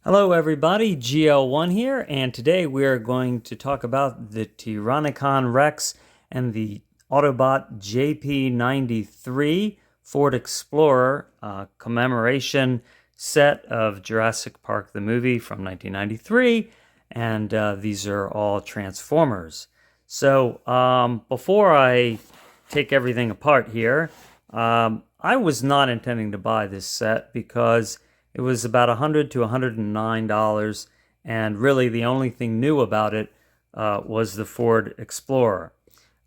Hello everybody, GL1 here, and today we are going to talk about the Tyrannicon Rex and the Autobot JP93 Ford Explorer commemoration set of Jurassic Park the movie from 1993, and these are all Transformers. So before I take everything apart here, I was not intending to buy this set because it was about $100 to $109, and really the only thing new about it was the Ford Explorer.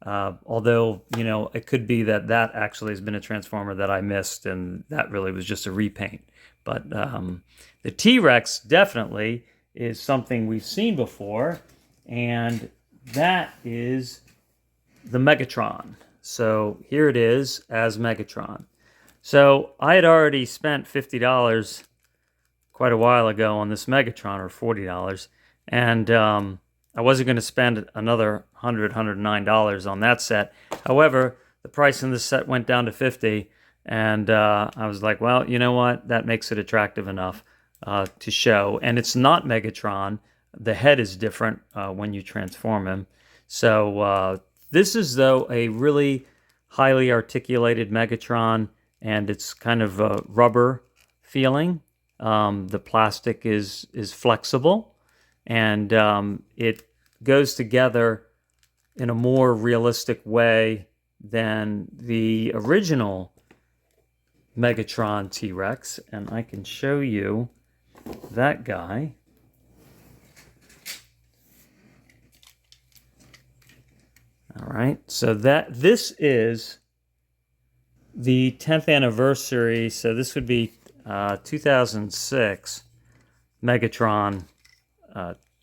Although, it could be that actually has been a Transformer that I missed, and that really was just a repaint. But the T-Rex definitely is something we've seen before, and that is the Megatron. So here it is as Megatron. So I had already spent $50 quite a while ago on this Megatron, or $40, and I wasn't going to spend another $109 on that set. However, the price in this set went down to $50, and I was like, well, you know what? That makes it attractive enough to show. And it's not Megatron. The head is different when you transform him. So this is, though, a really highly articulated Megatron, and it's kind of a rubber feeling. The plastic is flexible, and it goes together in a more realistic way than the original Megatron T-Rex. And I can show you that guy. All right, so this is the 10th anniversary, so this would be 2006 Megatron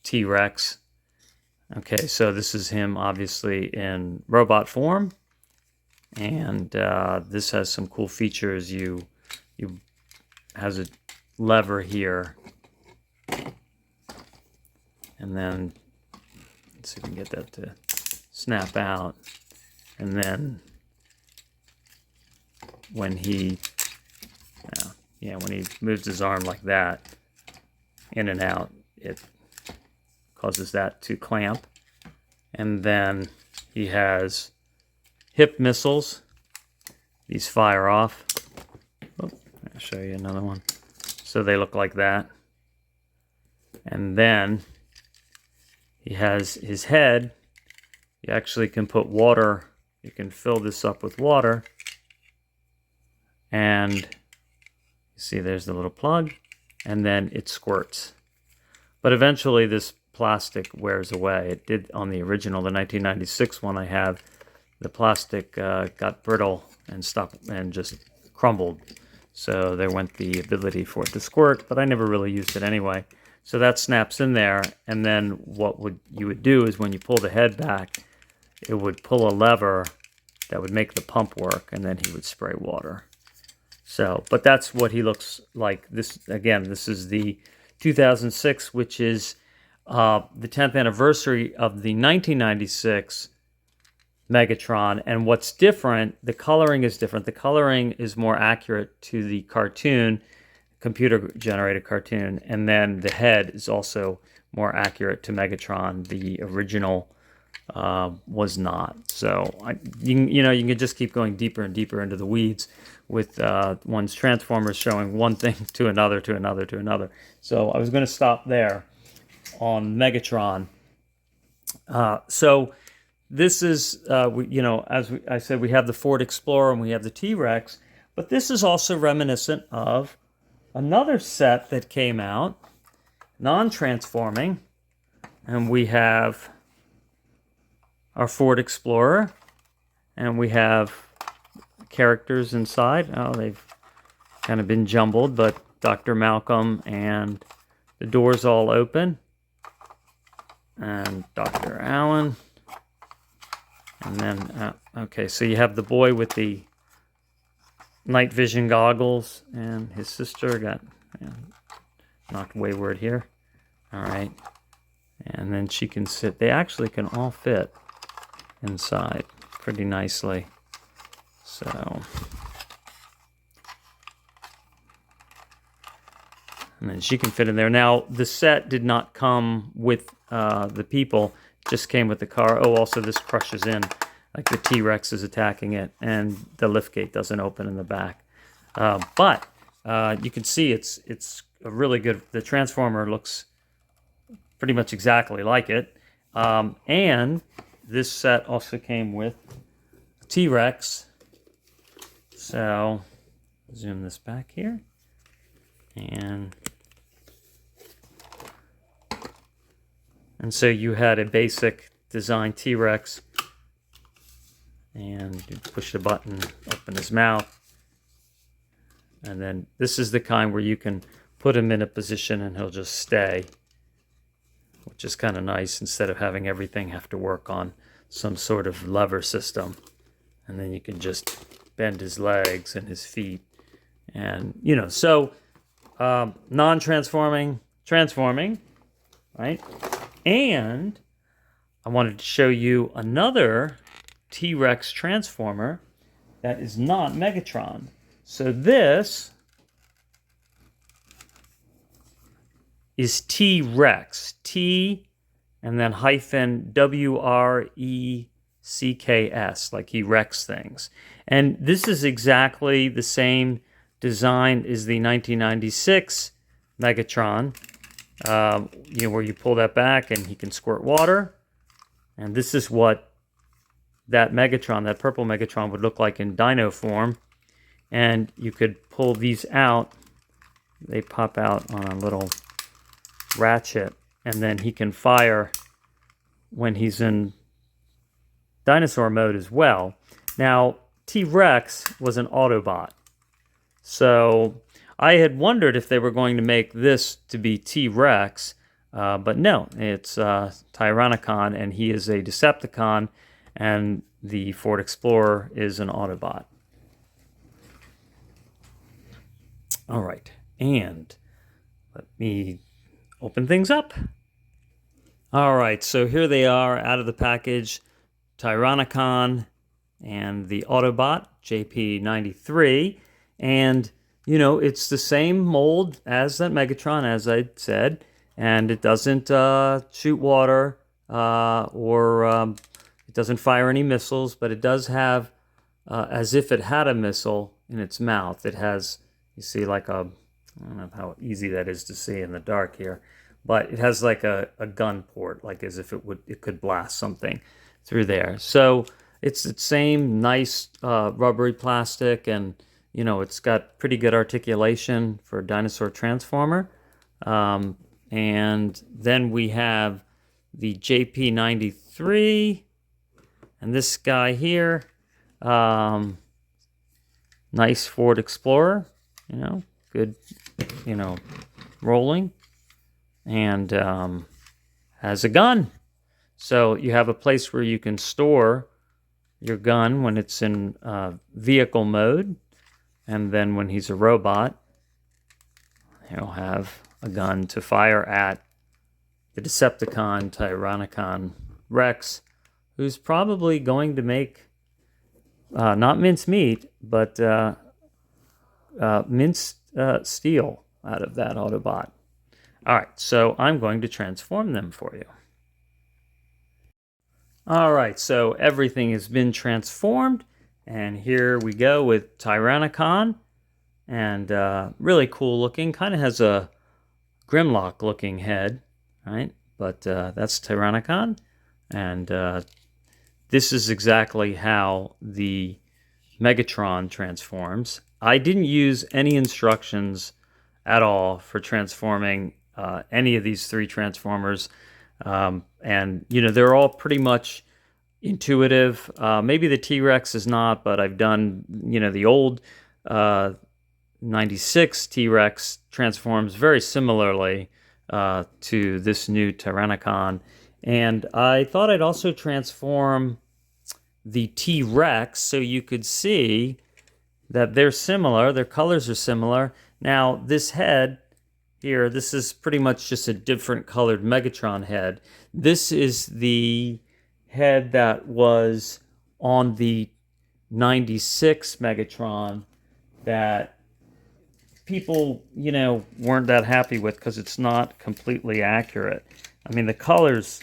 T-Rex. Okay, so this is him obviously in robot form, and this has some cool features. You has a lever here, and then let's see if we can get that to snap out, and then when he when he moves his arm like that, in and out, it causes that to clamp. And then he has hip missiles. These fire off. Oh, I'll show you another one. So they look like that. And then he has his head. You actually can put water. You can fill this up with water. And you see there's the little plug, and then it squirts. But eventually this plastic wears away. It did on the original, the 1996 one I have. The plastic got brittle and stopped and just crumbled. So there went the ability for it to squirt, but I never really used it anyway. So that snaps in there, and then what you would do is when you pull the head back, it would pull a lever that would make the pump work, and then he would spray water. So, but that's what he looks like. This, again, this is the 2006, which is the 10th anniversary of the 1996 Megatron. And what's different, the coloring is different. The coloring is more accurate to the cartoon, computer-generated cartoon. And then the head is also more accurate to Megatron. The original was not. So you can just keep going deeper and deeper into the weeds with one's Transformers showing one thing to another, to another, to another. So I was going to stop there on Megatron. So this is, as I said, we have the Ford Explorer and we have the T-Rex, but this is also reminiscent of another set that came out, non-transforming, and we have our Ford Explorer, and we have characters inside. Oh, they've kind of been jumbled, but Dr. Malcolm, and the doors all open, and Dr. Allen, and then, okay, so you have the boy with the night vision goggles, and his sister got knocked wayward here. All right, and then she can sit. They actually can all fit inside pretty nicely. So And then she can fit in there. Now, the set did not come with the people. It just came with the car. Oh, also this crushes in. Like the T-Rex is attacking it. And the liftgate doesn't open in the back. But you can see it's a really good... The Transformer looks pretty much exactly like it. And this set also came with T-Rex. So, zoom this back here. And so you had a basic design T-Rex, and you push the button, open his mouth, and then this is the kind where you can put him in a position and he'll just stay, which is kind of nice instead of having everything have to work on some sort of lever system. And then you can just bend his legs and his feet, and so non-transforming, transforming, right? And I wanted to show you another T-Rex Transformer that is not Megatron. So this is T-Rex. T and then hyphen WRECKS, like he wrecks things. And this is exactly the same design as the 1996 Megatron. Where you pull that back and he can squirt water. And this is what that Megatron, that purple Megatron, would look like in dino form. And you could pull these out. They pop out on a little ratchet. And then he can fire when he's in dinosaur mode as well. Now, T-Rex was an Autobot. So I had wondered if they were going to make this to be T-Rex, but no, it's Tyrannicon, and he is a Decepticon, and the Ford Explorer is an Autobot. All right, and let me open things up. All right, so here they are out of the package, Tyrannicon and the Autobot, JP93, and it's the same mold as that Megatron, as I said, and it doesn't shoot water or it doesn't fire any missiles, but it does have, as if it had a missile in its mouth. It has, you see, like I don't know how easy that is to see in the dark here, but it has like a gun port, like as if it could blast something through there. So it's the same nice rubbery plastic, and it's got pretty good articulation for a dinosaur transformer. And then we have the JP93, and this guy here, nice Ford Explorer, good, rolling, and has a gun. So you have a place where you can store your gun when it's in vehicle mode. And then when he's a robot, he'll have a gun to fire at the Decepticon Tyrannicon Rex, who's probably going to make, not mincemeat, but minced steel out of that Autobot. All right, so I'm going to transform them for you. All right, so everything has been transformed. And here we go with Tyrannicon, and really cool looking. Kind of has a Grimlock looking head, right? But that's Tyrannicon, and this is exactly how the Megatron transforms. I didn't use any instructions at all for transforming any of these three Transformers, and they're all pretty much intuitive. Maybe the T-Rex is not, but I've done, the old 96 T-Rex transforms very similarly to this new Tyrannicon. And I thought I'd also transform the T-Rex so you could see that they're similar. Their colors are similar. Now, this head here, this is pretty much just a different colored Megatron head. This is the head that was on the 96 Megatron that people, weren't that happy with because it's not completely accurate. I mean, the colors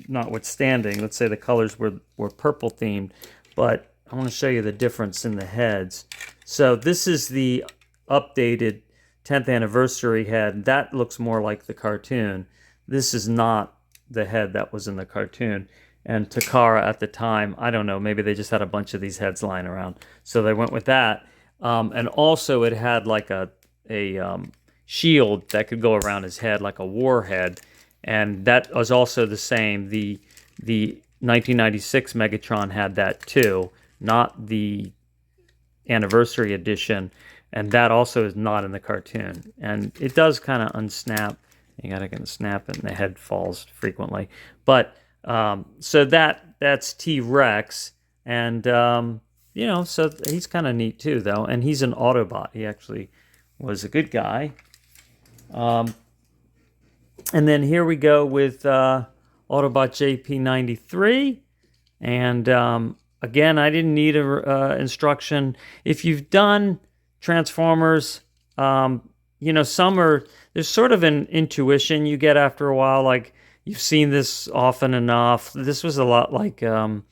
notwithstanding, let's say the colors were purple themed, but I want to show you the difference in the heads. So this is the updated 10th anniversary head. That looks more like the cartoon. This is not the head that was in the cartoon. And Takara at the time, I don't know, maybe they just had a bunch of these heads lying around. So they went with that. And also it had like a shield that could go around his head, like a warhead. And that was also the same. The 1996 Megatron had that too, not the anniversary edition. And that also is not in the cartoon. And it does kind of unsnap. You gotta kind of snap it and the head falls frequently. But so that's T-Rex. And, so he's kind of neat too, though. And he's an Autobot. He actually was a good guy. And then here we go with Autobot JP93. And again, I didn't need a instruction. If you've done Transformers, some are, there's sort of an intuition you get after a while. Like, you've seen this often enough. This was a lot like a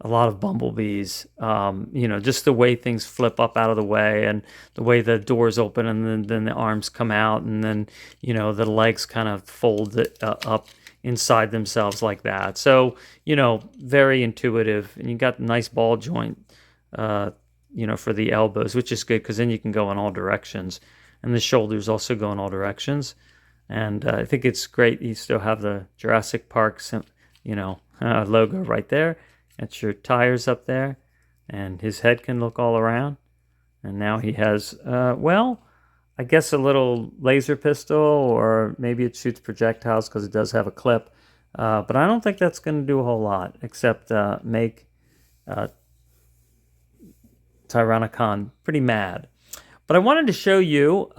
lot of Bumblebees. Just the way things flip up out of the way and the way the doors open and then the arms come out and then, the legs kind of fold up inside themselves like that. So, very intuitive. And you got a nice ball joint, for the elbows, which is good because then you can go in all directions. And the shoulders also go in all directions. And I think it's great. You still have the Jurassic Park, logo right there. That's your tires up there. And his head can look all around. And now he has, I guess a little laser pistol, or maybe it shoots projectiles because it does have a clip. But I don't think that's going to do a whole lot, except make Tyrannicon pretty mad. But I wanted to show you,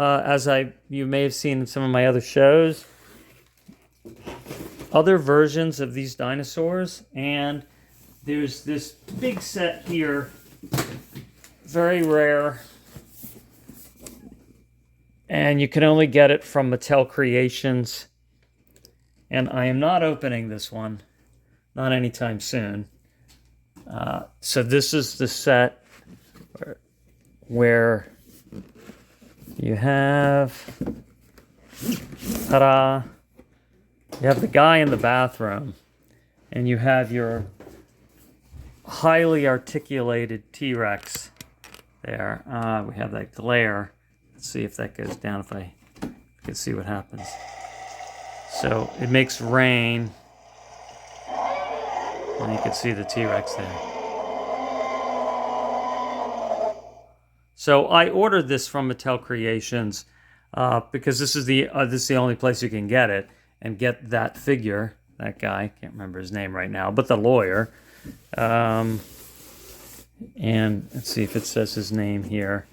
you may have seen in some of my other shows, other versions of these dinosaurs. And there's this big set here, very rare. And you can only get it from Mattel Creations. And I am not opening this one, not anytime soon. So this is the set where you have, ta-da, you have the guy in the bathroom, and you have your highly articulated T-Rex there. We have that glare. Let's see if that goes down, if I can see what happens. So it makes rain, and you can see the T-Rex there. So I ordered this from Mattel Creations because this is the only place you can get it and get that figure. That guy, can't remember his name right now, but the lawyer. And let's see if it says his name here.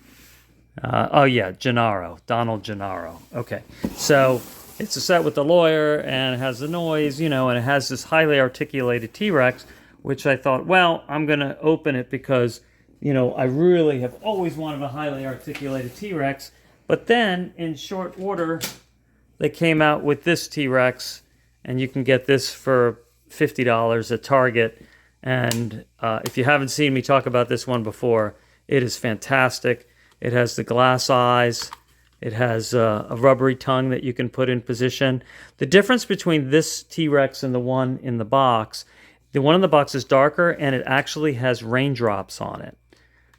Gennaro, Donald Gennaro. Okay, so it's a set with the lawyer and it has the noise, and it has this highly articulated T-Rex, which I thought, well, I'm going to open it because I really have always wanted a highly articulated T-Rex. But then, in short order, they came out with this T-Rex, and you can get this for $50 at Target. And if you haven't seen me talk about this one before, it is fantastic. It has the glass eyes. It has a rubbery tongue that you can put in position. The difference between this T-Rex and the one in the box, the one in the box is darker, and it actually has raindrops on it.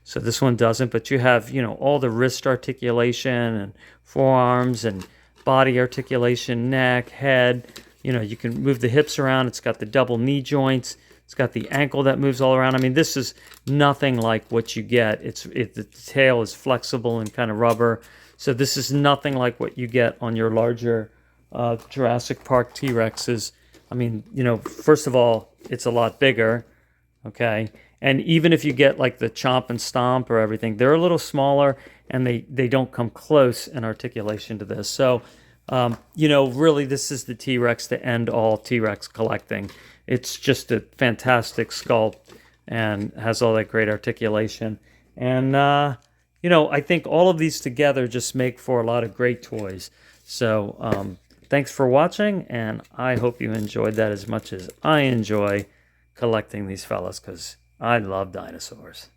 So this one doesn't, but you have, all the wrist articulation and forearms and body articulation, neck, head. You can move the hips around. It's got the double knee joints. It's got the ankle that moves all around. I mean, this is nothing like what you get. The tail is flexible and kind of rubber. So this is nothing like what you get on your larger Jurassic Park T-Rexes. I mean, first of all, it's a lot bigger, okay? And even if you get like the Chomp and Stomp or everything, they're a little smaller and they don't come close in articulation to this. So, really this is the T-Rex to end all T-Rex collecting. It's just a fantastic sculpt and has all that great articulation. And, you know, I think all of these together just make for a lot of great toys. So thanks for watching, and I hope you enjoyed that as much as I enjoy collecting these fellas, because I love dinosaurs.